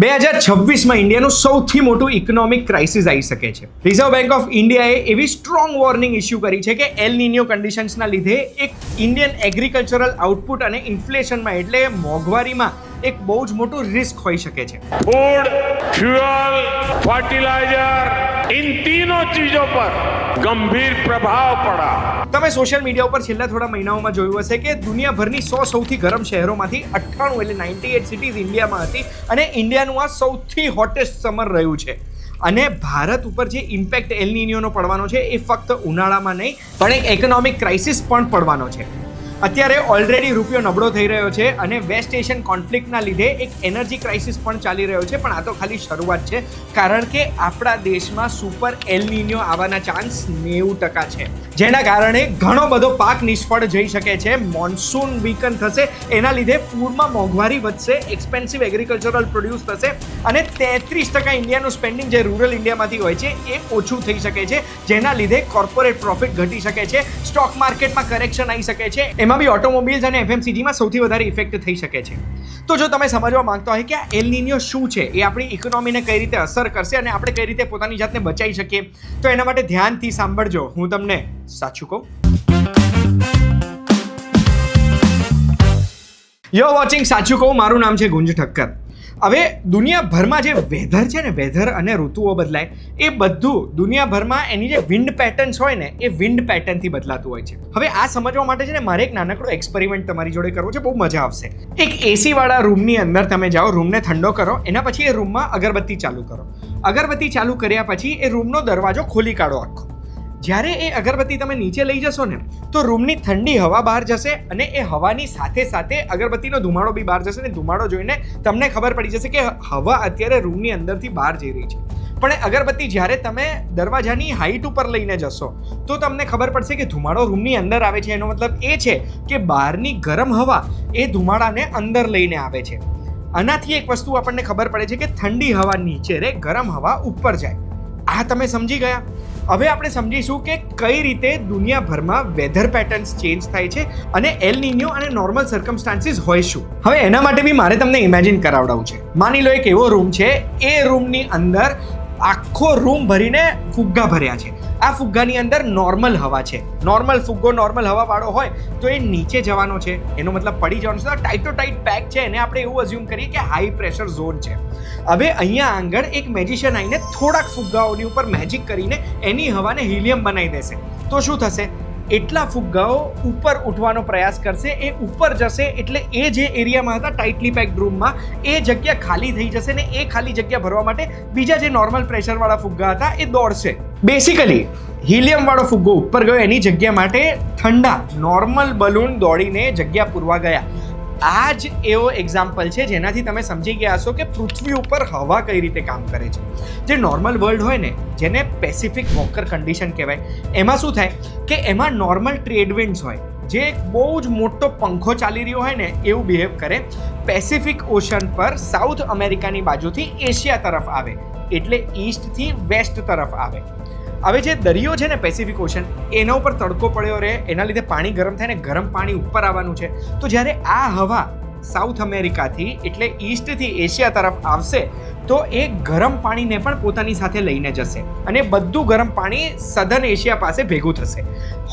2026માં ઇન્ડિયાનું સૌથી મોટું economic crisis આવી શકે છે. રિઝર્વ બેંક ઓફ ઇન્ડિયાએ એવી સ્ટ્રોંગ વોર્નિંગ ઇસ્યુ કરી છે કે એલ નિન્યો કન્ડિશન્સના લીધે એક ઇન્ડિયન એગ્રીકલ્ચરલ આઉટપુટ અને ઇન્ફ્લેશનમાં એટલે મોંઘવારીમાં એક બહુ જ મોટું રિસ્ક હોઈ શકે છે. फूड, फ्यूल, फर्टिलाइजर, इन तीनों चीजों पर गंभीर प्रभाव पड़ा. તમે સોશિયલ મીડિયા ઉપર છેલ્લા થોડા મહિનાઓમાં જોયું હશે કે દુનિયાભરની 100 સૌથી ગરમ શહેરોમાંથી 98 એટલે 98 સિટીઝ ઇન્ડિયામાં હતી અને ઇન્ડિયાનું આ સૌથી હોટેસ્ટ સમર રહ્યું છે. અને ભારત ઉપર જે ઇમ્પેક્ટ એલ નિન્યોનો પડવાનો છે એ ફક્ત ઉનાળામાં નહીં પણ એક ઇકોનોમિક ક્રાઇસિસ પણ પડવાનો છે. અત્યારે ઓલરેડી રૂપિયો નબળો થઈ રહ્યો છે અને વેસ્ટ એશિયન કોન્ફ્લિક્ટના લીધે એક એનર્જી ક્રાઇસિસ પણ ચાલી રહ્યો છે. પણ આ તો ખાલી શરૂઆત છે, કારણ કે આપણા દેશમાં સુપર એલ નિન્યો આવવાના ચાન્સ 90% છે, જેના કારણે ઘણો બધો પાક નિષ્ફળ જઈ શકે છે. મોન્સૂન વીકન થશે, એના લીધે ફૂડમાં મોંઘવારી વધશે, એક્સપેન્સિવ એગ્રીકલ્ચરલ પ્રોડ્યુસ થશે અને 33% ઇન્ડિયાનું સ્પેન્ડિંગ જે રૂરલ ઇન્ડિયામાંથી હોય છે એ ઓછું થઈ શકે છે, જેના લીધે કોર્પોરેટ પ્રોફિટ ઘટી શકે છે, સ્ટોક માર્કેટમાં કરેક્શન આવી શકે છે. એમાં બી ઓટોમોબાઈલ્સ અને એફએમસીજીમાં સૌથી વધારે ઇફેક્ટ થઈ શકે છે. તો જો તમે સમજવા માંગતા હોય કે આ એલ નિન્યો શું છે, એ આપણી ઇકોનોમીને કઈ રીતે અસર કરશે અને આપણે કઈ રીતે પોતાની જાતને બચાવી શકીએ, તો એના માટે ધ્યાનથી સાંભળજો. હું તમને સાચું કહું. યુ વોચિંગ સાચું કહું. મારું નામ છે ગુંજ ઠક્કર. હવે દુનિયાભરમાં જે વેધર છે ને, વેધર અને ઋતુઓ બદલાય, એ બધું દુનિયાભરમાં એની જે વિન્ડ પેટર્ન્સ હોય ને એ વિન્ડ પેટર્નથી બદલાતું હોય છે. હવે આ સમજવા માટે છે ને મારે એક નાનકડો એક્સપેરિમેન્ટ તમારી જોડે કરવો છે, બહુ મજા આવશે. એક એસી વાળા રૂમની અંદર તમે જાઓ, રૂમને ઠંડો કરો, એના પછી એ રૂમમાં અગરબત્તી ચાલુ કરો. અગરબત્તી ચાલુ કર્યા પછી એ રૂમનો દરવાજો ખોલી કાઢો આખો. જ્યારે એ અગરબત્તી તમે નીચે લઈ જશો ને તો રૂમની ઠંડી હવા બહાર જશે અને એ હવાની સાથે સાથે અગરબત્તીનો ધુમાડો બી બહાર જશે ને ધુમાડો જોઈને તમને ખબર પડી જશે કે હવા અત્યારે રૂમની અંદરથી બહાર જઈ રહી છે. પણ એ અગરબત્તી જ્યારે તમે દરવાજાની હાઈટ ઉપર લઈને જશો તો તમને ખબર પડશે કે ધુમાડો રૂમની અંદર આવે છે. એનો મતલબ એ છે કે બહારની ગરમ હવા એ ધુમાડાને અંદર લઈને આવે છે. આનાથી એક વસ્તુ આપણને ખબર પડે છે કે ઠંડી હવા નીચે રહે, ગરમ હવા ઉપર જાય. આ તમે સમજી ગયા. હવે આપણે સમજીશું કે કઈ રીતે દુનિયાભરમાં વેધર પેટર્ન્સ ચેન્જ થાય છે અને એલ નિન્યો અને નોર્મલ સર્કમસ્ટાન્સીસ હોય શું. હવે એના માટે બી મારે તમને ઇમેજિન કરાવડાવવું છે. માની લો એક એવો રૂમ છે, એ રૂમની અંદર આખો રૂમ ભરીને ફુગ્ગા ભર્યા છે. આ ફુગ્ગાની અંદર નોર્મલ હવા છે. નોર્મલ ફુગ્ગો નોર્મલ હવા વાળો હોય તો એ નીચે જવાનો છે, એનો મતલબ પડી જવાનો છે. ટાઈટો ટાઈટ પેક છે, એને આપણે એવું અઝ્યુમ કરીએ કે હાઈ પ્રેશર ઝોન છે. હવે અહીંયા આગળ એક મેજિશિયન આવીને થોડાક ફુગ્ગાઓની ઉપર મેજિક કરીને એની હવાને હિલિયમ બનાવી દેશે. તો શું થશે? એટલા ફુગ્ગાઓ ઉપર ઉઠવાનો પ્રયાસ કરશે, એ ઉપર જશે એટલે એ જે એરિયામાં હતા ટાઇટલી પેક્ડ રૂમમાં એ જગ્યા ખાલી થઈ જશે ને એ ખાલી જગ્યા ભરવા માટે બીજા જે નોર્મલ પ્રેશરવાળા ફુગ્ગા હતા એ દોડશે. બેસિકલી હિલિયમ વાળો ફુગ્ગો ઉપર ગયો, એની જગ્યા માટે ઠંડા નોર્મલ બલૂન દોડીને જગ્યા પૂરવા ગયા. આ જ એવો એક્ઝામ્પલ છે જેનાથી તમે સમજી ગયા હશો કે પૃથ્વી ઉપર હવા કઈ રીતે કામ કરે છે. જે નોર્મલ વર્લ્ડ હોય ને, જેને પેસિફિક વોકર કન્ડિશન કહેવાય, એમાં શું થાય કે એમાં નોર્મલ ટ્રેડ વિન્ડ્સ હોય, જે બહુ જ મોટો પંખો ચાલી રહ્યો હોય ને એવું બિહેવ કરે. પેસિફિક ઓશન પર સાઉથ અમેરિકાની બાજુથી એશિયા તરફ આવે, એટલે ઈસ્ટથી વેસ્ટ તરફ આવે. હવે જે દરિયો છે ને પેસિફિક ઓશન, એના ઉપર તડકો પડ્યો રહે, એના લીધે પાણી ગરમ થાય ને ગરમ પાણી ઉપર આવવાનું છે. તો જ્યારે આ હવા સાઉથ અમેરિકાથી એટલે ઈસ્ટથી એશિયા તરફ આવશે તો એ ગરમ પાણીને પણ પોતાની સાથે લઈને જશે અને બધું ગરમ પાણી સધર્ન એશિયા પાસે ભેગું થશે.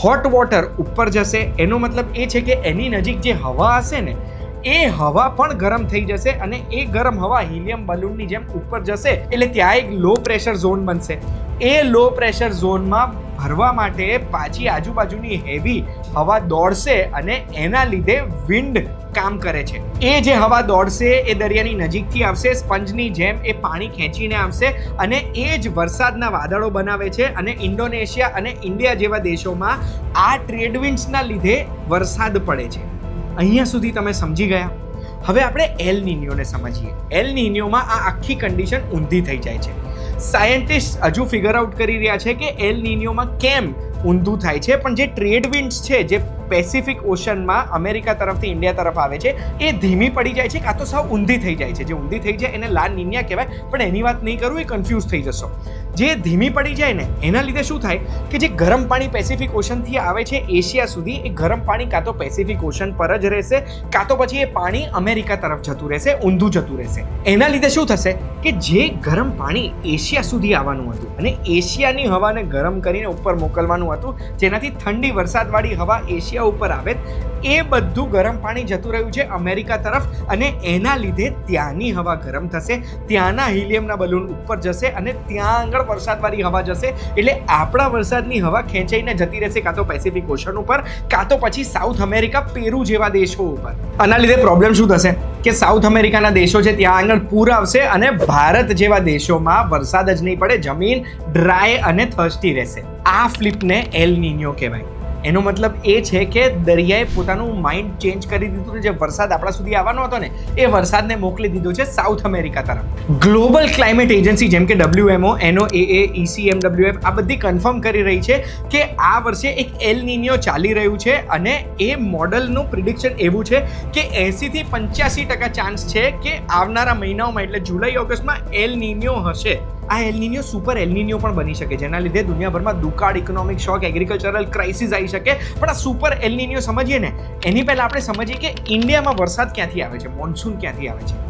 હોટ વોટર ઉપર જશે, એનો મતલબ એ છે કે એની નજીક જે હવા હશે ને એ હવા પણ ગરમ થઈ જશે અને એ ગરમ હવા હિલિયમ બલૂનની જેમ ઉપર જશે એટલે ત્યાં એક લો પ્રેશર ઝોન બનશે. એ લો પ્રેશર ઝોનમાં ભરવા માટે પાછી આજુબાજુની હેવી હવા દોડશે અને એના લીધે વિન્ડ કામ કરે છે. એ જે હવા દોડશે એ દરિયાની નજીકથી આવશે, સ્પંજની જેમ એ પાણી ખેંચીને આવશે અને એ જ વરસાદના વાદળો બનાવે છે. અને ઇન્ડોનેશિયા અને ઇન્ડિયા જેવા દેશોમાં આ ટ્રેડ વિન્ડ્સના લીધે વરસાદ પડે છે. અહીંયા સુધી તમે સમજી ગયા. હવે આપણે એલ નિન્યોને સમજીએ. એલ નિન્યોમાં આ આખી કન્ડિશન ઊંધી થઈ જાય છે. સાયન્ટિસ્ટ હજુ ફિગર આઉટ કરી રહ્યા છે કે એલ નિન્યોમાં કેમ ઊંધું થાય છે, પણ જે ટ્રેડ વિન્ડ્સ છે જે પેસિફિક ઓશનમાં અમેરિકા તરફથી ઇન્ડિયા તરફ આવે છે એ ધીમી પડી જાય છે, કાં તો સાવ ઊંધી થઈ જાય છે. જે ઊંધી થઈ જાય એને લા નિન્યા કહેવાય, પણ એની વાત નહીં કરું, એ કન્ફ્યુઝ થઈ જશો. જે ધીમી પડી જાય ને એના લીધે શું થાય કે જે ગરમ પાણી પેસિફિક ઓશનથી આવે છે એશિયા સુધી, એ ગરમ પાણી કાં તો પેસિફિક ઓશન પર જ રહેશે, કાં તો પછી એ પાણી અમેરિકા તરફ જતું રહેશે, ઊંધું જતું રહેશે. એના લીધે શું થશે કે જે ગરમ પાણી એશિયા સુધી આવવાનું હતું અને એશિયાની હવાને ગરમ કરીને ઉપર મોકલવાનું હતું, જેનાથી ઠંડી વરસાદવાળી હવા એશિયા ઉપર આવે, એ બધું ગરમ પાણી જતું રહ્યું છે અમેરિકા તરફ, અને એના લીધે ત્યાંની હવા ગરમ થશે, ત્યાંના હિલિયમના બલૂન ઉપર જશે અને ત્યાં આગળ વરસાદવાળી હવા જશે. એટલે આપણા વરસાદની હવા ખેંચાઈને જતી રહેશે કાં તો પેસિફિક ઓશન ઉપર, કાં તો પછી સાઉથ અમેરિકા, પેરુ જેવા દેશો ઉપર. આના લીધે પ્રોબ્લેમ શું થશે કે સાઉથ અમેરિકાના દેશો છે ત્યાં આગળ પૂર આવશે અને ભારત જેવા દેશોમાં વરસાદ જ નહીં પડે, જમીન ડ્રાય અને થર્સ્ટી રહેશે. આ ફ્લિપને એલ નિન્યો કહેવાય. એનો મતલબ એ છે કે દરિયાએ પોતાનું માઇન્ડ ચેન્જ કરી દીધું, જે વરસાદ આપણા સુધી આવવાનો હતો ને એ વરસાદને મોકલી દીધો છે સાઉથ અમેરિકા તરફ. ગ્લોબલ ક્લાઇમેટ એજન્સી જેમ કે WMO, NOAA, ECMWF આ બધી કન્ફર્મ કરી રહી છે કે આ વર્ષે એક એલ નિન્યો ચાલી રહ્યું છે, અને એ મોડલનું પ્રિડિક્શન એવું છે કે 80 થી 85% ચાન્સ છે કે આવનારા મહિનાઓમાં એટલે જુલાઈ ઓગસ્ટમાં એલ નિન્યો હશે. આ એલ નિન્યો સુપર એલ નિન્યો પણ બની શકે, જેના લીધે દુનિયાભરમાં દુકાળ, ઇકોનોમિક શોક, એગ્રીકલ્ચરલ ક્રાઇસિસ આવી શકે. પણ આ સુપર એલ નિન્યો સમજીએ ને એની પહેલાં આપણે સમજીએ કે ઇન્ડિયામાં વરસાદ ક્યાંથી આવે છે, મોન્સૂન ક્યાંથી આવે છે.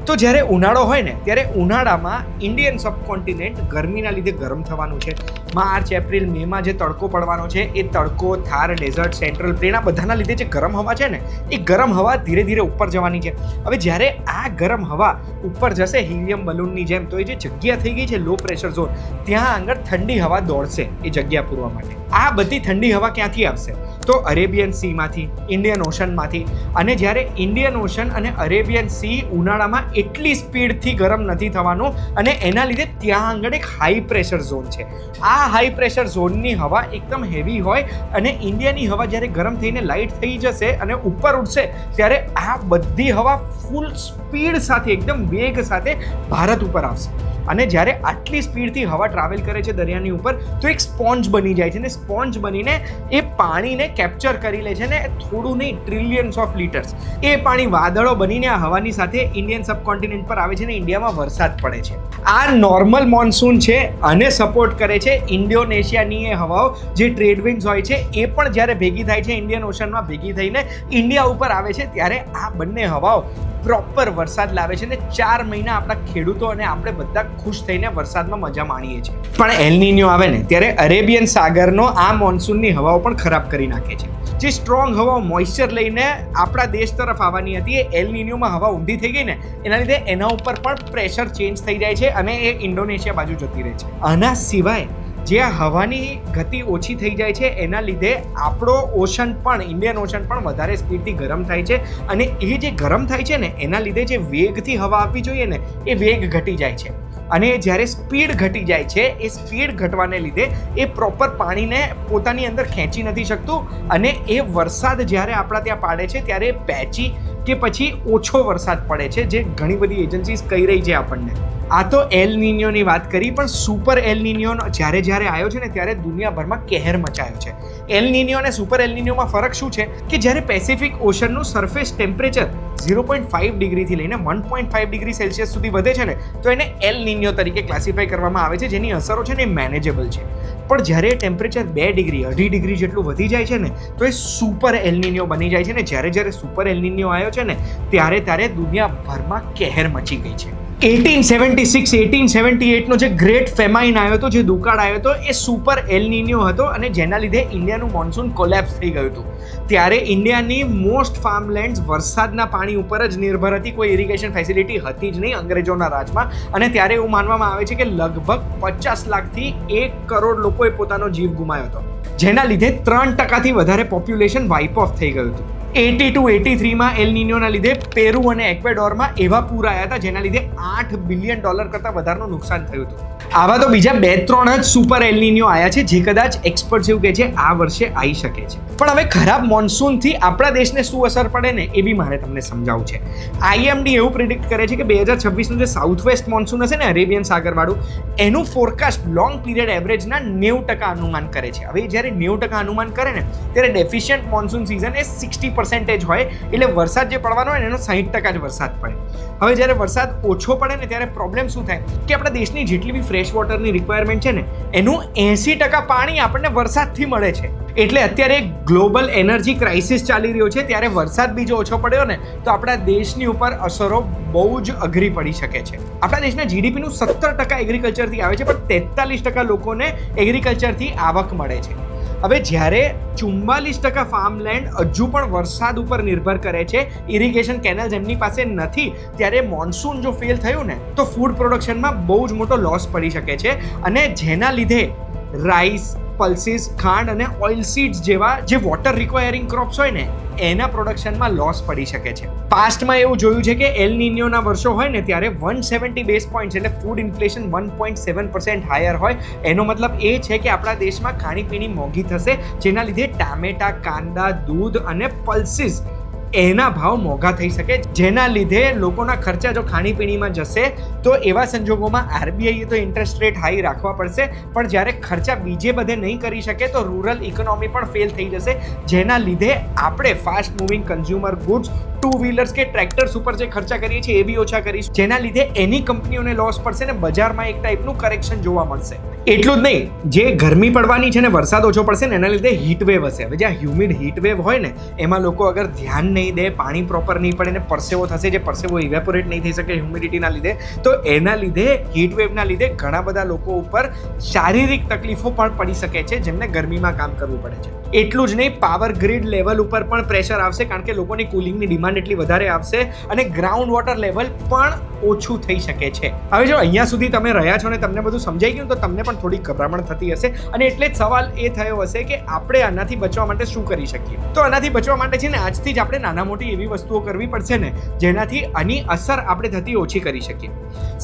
તો જ્યારે ઉનાળો હોય ને ત્યારે ઉનાળામાં ઇન્ડિયન સબકોન્ટિનેન્ટ ગરમીના લીધે ગરમ થવાનું છે. માર્ચ, એપ્રિલ, મેમાં જે તડકો પડવાનો છે એ તડકો, થાર ડેઝર્ટ, સેન્ટ્રલ પ્લેન, આ બધાના લીધે જે ગરમ હવા છે ને એ ગરમ હવા ધીરે ધીરે ઉપર જવાની છે. હવે જ્યારે આ ગરમ હવા ઉપર જશે હિલિયમ બલૂનની જેમ, તો એ જે જગ્યા થઈ ગઈ છે લો પ્રેશર ઝોન, ત્યાં આગળ ઠંડી હવા દોડશે એ જગ્યા પૂરવા માટે. આ બધી ઠંડી હવા ક્યાંથી આવશે તો અરેબિયન સીમાંથી, ઇન્ડિયન ઓશનમાંથી. અને જ્યારે ઇન્ડિયન ઓશન અને અરેબિયન સી ઉનાળામાં એટલી સ્પીડથી ગરમ નથી થવાનું, અને એના લીધે ત્યાં આગળ એક હાઈ પ્રેશર ઝોન છે. આ હાઈ પ્રેશર ઝોનની હવા એકદમ હેવી હોય, અને ઇન્ડિયાની હવા જ્યારે ગરમ થઈને લાઇટ થઈ જશે અને ઉપર ઉડશે ત્યારે આ બધી હવા ફૂલ સ્પીડ સાથે, એકદમ વેગ સાથે ભારત ઉપર આવશે. અને જ્યારે આટલી સ્પીડથી હવા ટ્રાવેલ કરે છે દરિયાની ઉપર, તો એક સ્પોન્જ બની જાય છે, ને સ્પોન્જ બનીને એ પાણીને કેપ્ચર કરી લે છે, ને થોડું નહીં, ટ્રિલિયન્સ ઓફ લીટર્સ એ પાણી વાદળો બનીને આ હવાની સાથે ઇન્ડિયન સબકોન્ટિનેન્ટ પર આવે છે, ને ઇન્ડિયામાં વરસાદ પડે છે. આ નોર્મલ મોન્સૂન છે અને સપોર્ટ કરે છે ઇન્ડોનેશિયાની એ હવાઓ, જે ટ્રેડ વિન્ડ્સ હોય છે એ પણ જ્યારે ભેગી થાય છે ઇન્ડિયન ઓશનમાં ભેગી થઈને ઇન્ડિયા ઉપર આવે છે, ત્યારે આ બંને હવાઓ પ્રોપર વરસાદ લાવે છે, ને 4 મહિના આપણા ખેડૂતો અને આપણે બધા ખુશ થઈને વરસાદમાં મજા માણીએ છીએ. પણ એલ નિન્યો આવે ને ત્યારે અરેબિયન સાગરનો આ મોન્સૂનની હવાઓ પણ ખરાબ કરી નાખે છે. જે સ્ટ્રોંગ હવાઓ મોઇશ્ચર લઈને આપણા દેશ તરફ આવવાની હતી, એ એલ નિન્યોમાં હવા ઊંધી થઈ ગઈ ને એના લીધે એના ઉપર પણ પ્રેશર ચેન્જ થઈ જાય છે અને એ ઇન્ડોનેશિયા બાજુ જતી રહે છે. આના સિવાય જે આ હવાની ગતિ ઓછી થઈ જાય છે એના લીધે આપણો ઓશન પણ, ઇન્ડિયન ઓશન પણ વધારે સ્પીડથી ગરમ થાય છે, અને એ જે ગરમ થાય છે ને એના લીધે જે વેગથી હવા આપવી જોઈએ ને એ વેગ ઘટી જાય છે. અને જ્યારે સ્પીડ ઘટી જાય છે, એ સ્પીડ ઘટવાને લીધે એ પ્રોપર પાણીને પોતાની અંદર ખેંચી નથી શકતું, અને એ વરસાદ જ્યારે આપણા ત્યાં પાડે છે ત્યારે પેચી કે પછી ઓછો વરસાદ પડે છે, જે ઘણી બધી એજન્સીસ કહી રહી છે આપણને. આ તો એલ નિન્યોની વાત કરી, પણ સુપર એલ નિન્યો જ્યારે આવ્યો છે ને ત્યારે દુનિયાભરમાં કહેર મચાયો છે. એલ નિન્યો અને સુપર એલ નિન્યોમાં ફરક શું છે કે જ્યારે પેસિફિક ઓશનનું સરફેસ ટેમ્પરેચર 0.5 ડિગ્રીથી લઈને 1.5 ડિગ્રી સેલ્સિયસ સુધી વધે છે ને, તો એને એલ નિન્યો તરીકે ક્લાસિફાઈ કરવામાં આવે છે, જેની અસરો છે ને એ મેનેજેબલ છે. પણ જ્યારે ટેમ્પરેચર 2 ડિગ્રી, 2.5 ડિગ્રી જેટલું વધી જાય છે ને, તો એ સુપર એલ નિન્યો બની જાય છે. ને જ્યારે સુપર એલ નિન્યો આવ્યો છે ને ત્યારે દુનિયાભરમાં કહેર મચી ગઈ છે. 1876-1878નો જે ગ્રેટ ફેમાઇન આવ્યો હતો, જે દુકાળ આવ્યો હતો, એ સુપર એલ નિન્યો હતો, અને જેના લીધે ઇન્ડિયાનું મોન્સૂન કોલેપ્સ થઈ ગયું હતું. ત્યારે ઇન્ડિયાની મોસ્ટ ફાર્મલેન્ડ્સ વરસાદના પાણી ઉપર જ નિર્ભર હતી, કોઈ ઇરિગેશન ફેસિલિટી હતી જ નહીં અંગ્રેજોના રાજમાં. અને ત્યારે એવું માનવામાં આવે છે કે લગભગ 50 લાખથી 1 કરોડ લોકોએ પોતાનો જીવ ગુમાવ્યો હતો, જેના લીધે 3%થી વધારે પોપ્યુલેશન વાઇપ ઓફ થઈ ગયું હતું. 82-83માં એલ નિન્યોના લીધે પેરુ અને એક્વેડોરમાં એવા પૂર આવ્યા હતા જેના લીધે $8 બિલિયન કરતાં વધારનું નુકસાન થયું હતું. આવા તો બીજા 2-3 જ સુપર એલનીનો આવ્યા છે જે કદાચ એક્સપર્ટ્સ એવું કહે છે આ વર્ષે આવી શકે છે. પણ હવે ખરાબ મોન્સૂનથી આપણા દેશને શું અસર પડે ને એ બી મારે તમને સમજાવવું છે. IMD એવું પ્રિડિક્ટ કરે છે કે 2026નું જે સાઉથ વેસ્ટ મોન્સૂન હશે ને અરેબિયન સાગરવાળું, એનું ફોરકાસ્ટ લોંગ પીરિયડ એવરેજના 90% અનુમાન કરે છે. હવે જ્યારે 90% અનુમાન કરે ને ત્યારે ડેફિશિયન્ટ મોન્સૂન સિઝન એ 60% હોય, એટલે વરસાદ જે પડવાનો હોય ને એનો 60% જ વરસાદ પડે. હવે જ્યારે વરસાદ ઓછો પડે ને ત્યારે પ્રોબ્લેમ શું થાય કે આપણા દેશની જેટલી બી ફ્રેશ વોટરની રિક્વાયરમેન્ટ છે ને એનું 80% પાણી આપણને વરસાદથી મળે છે. એટલે અત્યારે ગ્લોબલ એનર્જી ક્રાઇસિસ ચાલી રહ્યો છે, ત્યારે વરસાદ બીજો ઓછો પડ્યો ને તો આપણા દેશની ઉપર અસરો બહુ જ અઘરી પડી શકે છે. આપણા દેશના જીડીપીનું 17% એગ્રીકલ્ચરથી આવે છે, પણ 43% લોકોને એગ્રીકલ્ચરથી આવક મળે છે. હવે જ્યારે 44% ફાર્મલેન્ડ હજુ પણ વરસાદ ઉપર નિર્ભર કરે છે, ઇરિગેશન કેનલ્સ એમની પાસે નથી, ત્યારે મોન્સૂન જો ફેલ થયું ને તો ફૂડ પ્રોડક્શનમાં બહુ જ મોટો લોસ પડી શકે છે. અને જેના લીધે રાઈસ, પલ્સીસ, ખાંડ અને ઓઇલ સીડ્સ જેવા જે વોટર રિક્વાયરિંગ ક્રોપ્સ હોય ને એના પ્રોડક્શનમાં લોસ પડી શકે છે. પાસ્ટમાં એવું જોયું છે કે એલ નિન્યોના વર્ષો હોય ને ત્યારે 170 બેઝ પોઈન્ટ્સ એટલે ફૂડ ઇન્ફ્લેશન 1.7% હાયર હોય. એનો મતલબ એ છે કે આપણા દેશમાં ખાણીપીણી મોંઘી થશે, જેના લીધે ટામેટા, કાંદા, દૂધ અને પલ્સીસ એના ભાવ મોંઘા થઈ શકે, જેના લીધે લોકોના ખર્ચા જો ખાણીપીણીમાં જશે તો એવા સંજોગોમાં RBI તો ઇન્ટરેસ્ટ રેટ હાઈ રાખવા પડશે. પણ જ્યારે ખર્ચા બીજે બધે નહીં કરી શકે તો રૂરલ ઇકોનોમી પણ ફેલ થઈ જશે, જેના લીધે આપણે fast moving consumer goods, two wheelers કે ટ્રેક્ટર્સ ઉપર જે ખર્ચા કરીએ છીએ એ બી ઓછા કરીશું, જેના લીધે એની કંપનીઓને લોસ પડશે ને બજારમાં એક ટાઈપનું કરેક્શન જોવા મળશે. એટલું જ નહીં, જે ગરમી પડવાની છે ને વરસાદ ઓછો પડશે ને એના લીધે હીટ વેવ હશે. હવે જ્યાં હ્યુમિડ હીટ વેવ હોય ને એમાં લોકો અગર ધ્યાન નહીં દે, પાણી પ્રોપર નહીં પડે ને પરસેવો થશે, જે પરસેવો ઇવેપોરેટ નહીં થઈ શકે હ્યુમિડિટીના લીધે, તો એના લીધે હીટ વેવના લીધે ઘણા બધા લોકો ઉપર શારીરિક તકલીફો પણ પડી શકે છે, જેમને ગરમીમાં કામ કરવું પડે છે. એટલું જ નહીં, પાવર ગ્રીડ લેવલ ઉપર પણ પ્રેશર આવશે, કારણ કે લોકોની કુલિંગની ડિમાન્ડ એટલી વધારે આવશે અને ગ્રાઉન્ડ વોટર લેવલ પણ ઓછું થઈ શકે છે. હવે જો અહીંયા સુધી તમે રહ્યા છો ને તમને બધું સમજાઈ ગયું તો તમને પણ થોડી ગભરામણ થતી હશે, અને એટલે જ સવાલ એ થયો હશે કે આપણે આનાથી બચવા માટે શું કરી શકીએ. તો આનાથી બચવા માટે છે ને આજથી જ આપણે નાના મોટી એવી વસ્તુઓ કરવી પડશે ને જેનાથી આની અસર આપણે થતી ઓછી કરી શકીએ.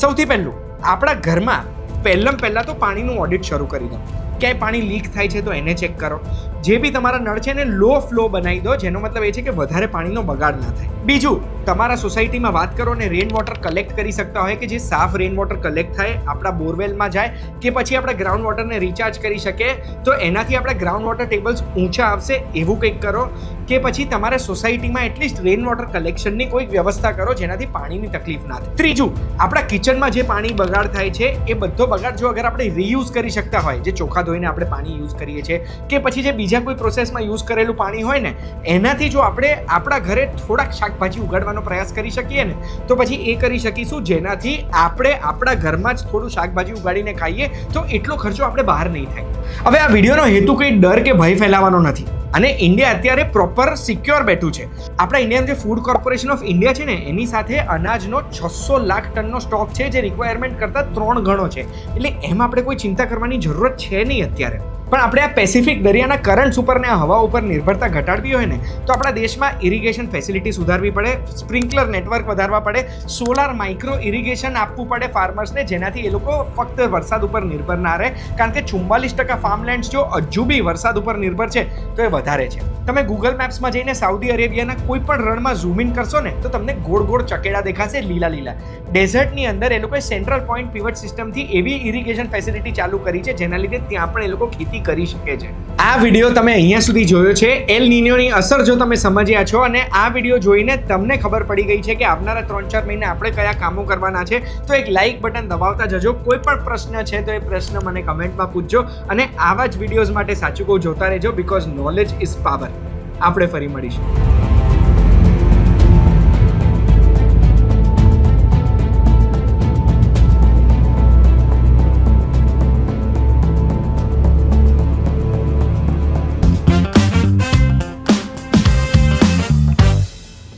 સૌથી પહેલું, આપણા ઘરમાં પહેલાં તો પાણીનું ઓડિટ શરૂ કરી દો. ક્યાંય પાણી લીક થાય છે તો એને ચેક કરો. જે બી તમારા નળ છે ને લો ફ્લો બનાવી દો, જેનો મતલબ એ છે કે વધારે પાણીનો બગાડ ના થાય. બીજું, તમારા સોસાયટીમાં વાત કરો ને રેન વોટર કલેક્ટ કરી શકતા હોય કે જે સાફ રેન વોટર કલેક્ટ થાય, આપણા બોરવેલમાં જાય કે પછી આપણે ગ્રાઉન્ડ વોટરને રિચાર્જ કરી શકીએ, તો એનાથી આપણા ગ્રાઉન્ડ વોટર ટેબલ્સ ઊંચા આવશે, એવું કંઈક કરો. કે પછી તમારા સોસાયટીમાં એટલીસ્ટ રેન વોટર કલેક્શનની કોઈક વ્યવસ્થા કરો જેનાથી પાણીની તકલીફ ના થાય. ત્રીજું, આપણા કિચનમાં જે પાણી બગાડ થાય છે એ બધો બગાડ જો અગર આપણે રીયુઝ કરી શકતા હોય, જે ચોખા ધોઈને આપણે પાણી યુઝ કરીએ છીએ કે પછી જે બીજા કોઈ પ્રોસેસમાં યુઝ કરેલું પાણી હોય ને એનાથી જો આપણે આપણા ઘરે થોડાક શાકભાજી ઉગાડવાનો પ્રયાસ કરી શકીએ ને તો પછી એ કરી શકીશું, જેનાથી આપણે આપણા ઘરમાં જ થોડું શાકભાજી ઉગાડીને ખાઈએ તો એટલો ખર્ચો આપણે બહાર નહીં થાય. હવે આ વિડીયોનો હેતુ કંઈ ડર કે ભય ફેલાવવાનો નથી, અને ઇન્ડિયા અત્યારે પ્રોપર સિક્યોર બેઠું છે. આપણા ઇન્ડિયન જે ફૂડ કોર્પોરેશન ઓફ ઇન્ડિયા છે ને એની સાથે અનાજનો 600 લાખ ટનનો સ્ટોક છે, જે રિક્વાયરમેન્ટ કરતાં 3 ગણો છે. એટલે એમ આપણે કોઈ ચિંતા કરવાની જરૂરત છે નહીં અત્યારે. પણ આપણે આ પેસિફિક દરિયાના કરન્ટ્સ ઉપર ને હવા ઉપર નિર્ભરતા ઘટાડવી હોય ને તો આપણા દેશમાં ઇરિગેશન ફેસિલિટી સુધારવી પડે, સ્પ્રિન્કલર નેટવર્ક વધારવા પડે, સોલાર માઇક્રો ઇરિગેશન આપવું પડે ફાર્મર્સને, જેનાથી એ લોકો ફક્ત વરસાદ ઉપર નિર્ભર ના રહે. કારણ કે 44% ફાર્મલેન્ડ્સ જો હજુ બી વરસાદ ઉપર નિર્ભર છે તો એ વધારે છે. તમે ગૂગલ મેપ્સમાં જઈને સાઉદી અરેબિયાના કોઈ પણ રણમાં ઝૂમ ઇન કરશો ને તો તમને ગોળ ગોળ ચકેડા દેખાશે, લીલા લીલા. ડેઝર્ટની અંદર એ લોકોએ સેન્ટ્રલ પોઈન્ટ પીવટ સિસ્ટમથી એવી ઇરિગેશન ફેસિલિટી ચાલુ કરી છે જેના લીધે ત્યાં પણ એ લોકો ખેતી કરી શકે છે. આ વિડીયો તમે અહીંયા સુધી જોયો છે, એલ નિન્યોની અસર જો તમે સમજ્યા છો અને આ વિડીયો જોઈને તમને ખબર પડી ગઈ છે કે આવનારા 3-4 મહિને આપણે કયા કામો કરવાના છે, તો એક લાઇક બટન દબાવતા જજો. કોઈ પણ પ્રશ્ન છે તો એ પ્રશ્ન મને કમેન્ટમાં પૂછજો, અને આવા જ વિડીયોઝ માટે સાચું કહું જોતા રહેજો, બીકોઝ નોલેજ ઇઝ પાવર. આપણે ફરી મળીશું.